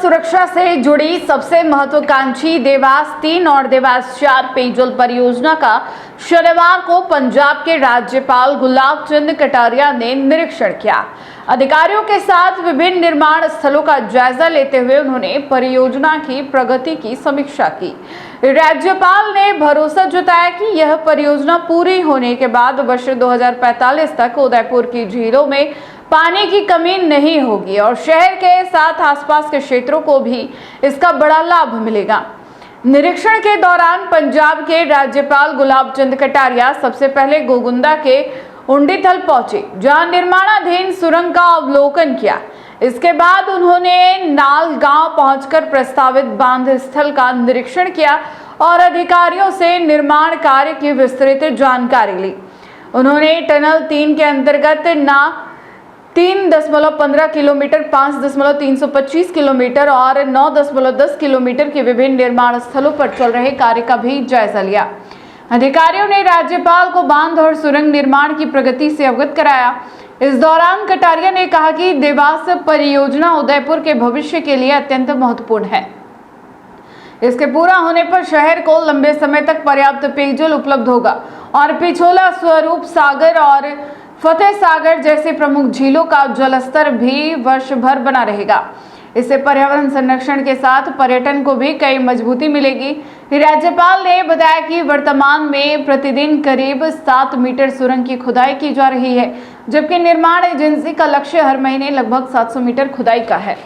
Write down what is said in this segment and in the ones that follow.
सुरक्षा से जुड़ी सबसे महत्वाकांक्षी देवास 3 और देवास 4 पेयजल परियोजना का शनिवार को पंजाब के राज्यपाल गुलाब चंद कटारिया ने निरीक्षण किया। अधिकारियों के साथ विभिन्न निर्माण स्थलों का जायजा लेते हुए उन्होंने परियोजना की प्रगति की समीक्षा की। राज्यपाल ने भरोसा जताया कि यह परियोजना पूरी होने के बाद वर्ष 2045 तक उदयपुर की झीलों में पानी की कमी नहीं होगी और शहर के साथ आसपास के क्षेत्रों को भी इसका बड़ा लाभ मिलेगा। निरीक्षण के दौरान पंजाब के राज्यपाल गुलाब चंद कटारिया सबसे पहले गोगुंदा के उंडीथल पहुंचे, जहां निर्माणाधीन सुरंग का अवलोकन किया। इसके बाद उन्होंने नाल गांव पहुंचकर प्रस्तावित बांध स्थल का निरीक्षण किया और अधिकारियों से निर्माण कार्य की विस्तृत जानकारी ली। उन्होंने टनल 3 के अंतर्गत 3.15 किलोमीटर, 5.325 किलोमीटर और 9.10 किलोमीटर के विभिन्न निर्माण स्थलों पर चल रहे कार्य का भी जायजा लिया। अधिकारियों ने राज्यपाल को बांध और सुरंग निर्माण की प्रगति से अवगत कराया। इस दौरान कटारिया ने कहा कि देवास परियोजना उदयपुर के भविष्य के लिए अत्यंत महत्वपूर्ण है। इसके पूरा होने पर शहर को लंबे समय तक पर्याप्त पेयजल उपलब्ध होगा और पिछोला, स्वरूप सागर और फतेह सागर जैसे प्रमुख झीलों का जलस्तर भी वर्ष भर बना रहेगा। इससे पर्यावरण संरक्षण के साथ पर्यटन को भी कई मजबूती मिलेगी। राज्यपाल ने बताया कि वर्तमान में प्रतिदिन करीब 7 मीटर सुरंग की खुदाई की जा रही है, जबकि निर्माण एजेंसी का लक्ष्य हर महीने लगभग 700 मीटर खुदाई का है।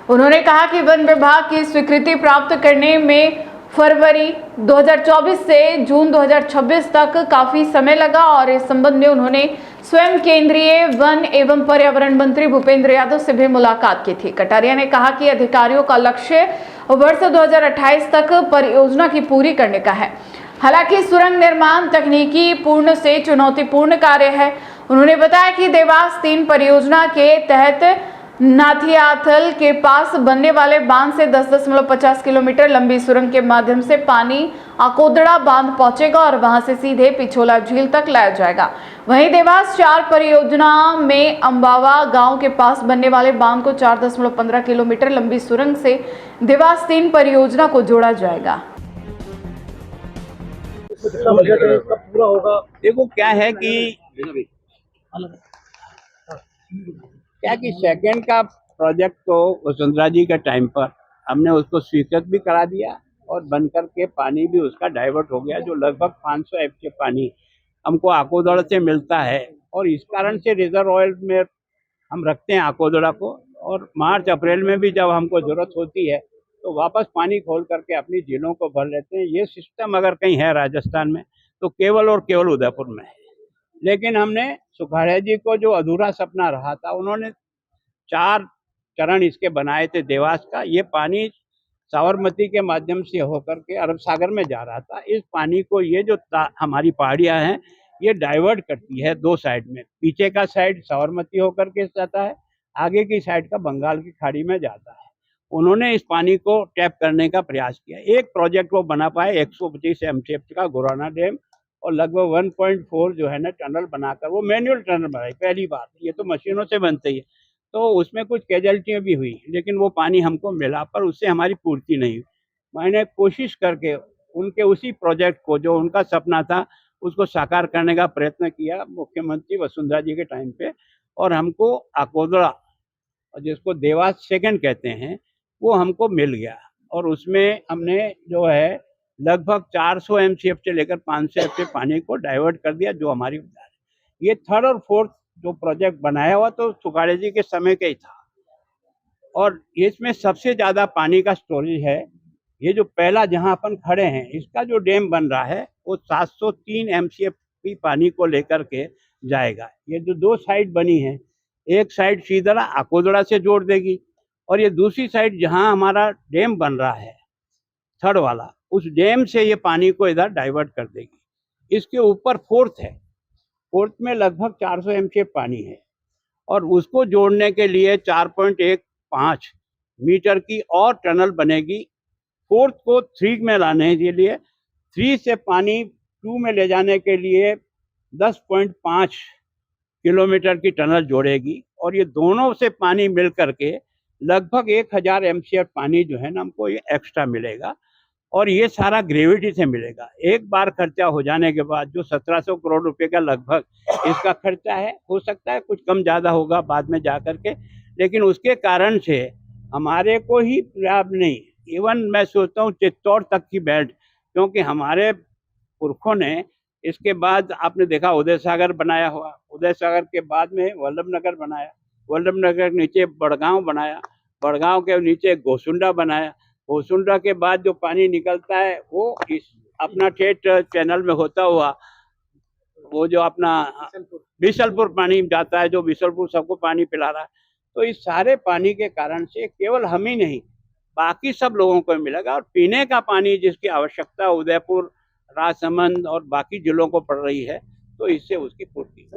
उन्होंने कहा कि वन विभाग की स्वीकृति प्राप्त करने में फरवरी 2024 से जून 2026 तक काफी समय लगा और इस संबंध में उन्होंने स्वयं केंद्रीय वन एवं पर्यावरण मंत्री भूपेंद्र यादव से भी मुलाकात की थी। कटारिया ने कहा कि अधिकारियों का लक्ष्य वर्ष 2028 तक परियोजना की पूरी करने का है। हालांकि सुरंग निर्माण तकनीकी पूर्ण से चुनौतीपूर्ण कार्य है। उन्होंने बताया कि देवास 3 परियोजना के तहत नाथियाथल के पास बनने वाले बांध से 10.50 किलोमीटर लंबी सुरंग के माध्यम से पानी आकोदड़ा बांध पहुंचेगा और वहां से सीधे पिछोला झील तक लाया जाएगा। वहीं देवास 4 परियोजना में अंबावा गांव के पास बनने वाले बांध को 4.15 किलोमीटर लंबी सुरंग से देवास 3 परियोजना को जोड़ा जाएगा। पूरा होगा। देखो क्या है कि सेकंड का प्रोजेक्ट तो वसुंधरा जी के टाइम पर हमने उसको स्वीकृत भी करा दिया और बनकर के पानी भी उसका डाइवर्ट हो गया, जो लगभग 500 एफसीएफ पानी हमको आकोदड़ा से मिलता है और इस कारण से रिजर्व ऑयल में हम रखते हैं आकोदड़ा को और मार्च अप्रैल में भी जब हमको जरूरत होती है तो वापस पानी खोल करके अपनी झीलों को भर लेते हैं। ये सिस्टम अगर कहीं है राजस्थान में तो केवल और केवल उदयपुर में है। लेकिन हमने सुखाड़िया जी को जो अधूरा सपना रहा था, उन्होंने 4 चरण इसके बनाए थे देवास का। ये पानी साबरमती के माध्यम से होकर के अरब सागर में जा रहा था। इस पानी को ये जो हमारी पहाड़ियाँ हैं ये डाइवर्ट करती है 2 साइड में। पीछे का साइड साबरमती होकर के जाता है, आगे की साइड का बंगाल की खाड़ी में जाता है। उन्होंने इस पानी को टैप करने का प्रयास किया। एक प्रोजेक्ट वो बना पाए 125 एमसीएफ का गोराना डैम और लगभग 1.4 जो है ना टनल बनाकर, वो मैनुअल टनल बनाई पहली बार। ये तो मशीनों से बनती है, तो उसमें कुछ कैजुअल्टियाँ भी हुई, लेकिन वो पानी हमको मिला पर उससे हमारी पूर्ति नहीं हुई। मैंने कोशिश करके उनके उसी प्रोजेक्ट को, जो उनका सपना था, उसको साकार करने का प्रयत्न किया मुख्यमंत्री वसुंधरा जी के टाइम पे, और हमको आकोदड़ा, जिसको देवास सेकंड कहते हैं, वो हमको मिल गया और उसमें हमने जो है लगभग 400 एमसीएफ से लेकर 500 एमसीएफ पानी को डाइवर्ट कर दिया, जो हमारी ये 3rd और 4th जो प्रोजेक्ट बनाया हुआ तो सुखाड़िया जी के समय का ही था। और इसमें सबसे ज़्यादा पानी का स्टोरेज है। ये जो पहला जहां अपन खड़े हैं, इसका जो डैम बन रहा है वो 703 एमसीएफ की पानी को लेकर के जाएगा। ये जो 2 साइड बनी है, एक साइड सीधा आकोदड़ा से जोड़ देगी और ये दूसरी साइड जहां हमारा डैम बन रहा है 3rd वाला, उस डैम से ये पानी को इधर डाइवर्ट कर देगी। इसके ऊपर 4th है, 4th में लगभग 400 एमसीएफ पानी है और उसको जोड़ने के लिए 4.15 मीटर की और टनल बनेगी। 4th को 3 में लाने के लिए, 3 से पानी 2 में ले जाने के लिए 10.5 किलोमीटर की टनल जोड़ेगी और ये दोनों से पानी मिल करके लगभग 1000 MCF पानी जो है ना हमको ये एक्स्ट्रा मिलेगा और ये सारा ग्रेविटी से मिलेगा। एक बार खर्चा हो जाने के बाद जो 1700 करोड़ रुपए का लगभग इसका खर्चा है, हो सकता है कुछ कम ज़्यादा होगा बाद में जा कर के, लेकिन उसके कारण से हमारे को ही लाभ नहीं, इवन मैं सोचता हूँ चित्तौड़ तक की बेल्ट, क्योंकि हमारे पुरखों ने इसके बाद आपने देखा उदय सागर बनाया हुआ, उदय सागर के बाद में वल्लभनगर बनाया, वल्लभनगर के नीचे बड़गांव बनाया, बड़गांव के नीचे गोसुंडा बनाया, गोसुंडा के बाद जो पानी निकलता है वो इस अपना ठेठ चैनल में होता हुआ वो जो अपना बिशलपुर पानी जाता है, जो बिशलपुर सबको पानी पिला रहा है। तो इस सारे पानी के कारण से केवल हम ही नहीं बाकी सब लोगों को मिलेगा और पीने का पानी जिसकी आवश्यकता उदयपुर, राजसमंद और बाकी जिलों को पड़ रही है, तो इससे उसकी पूर्ति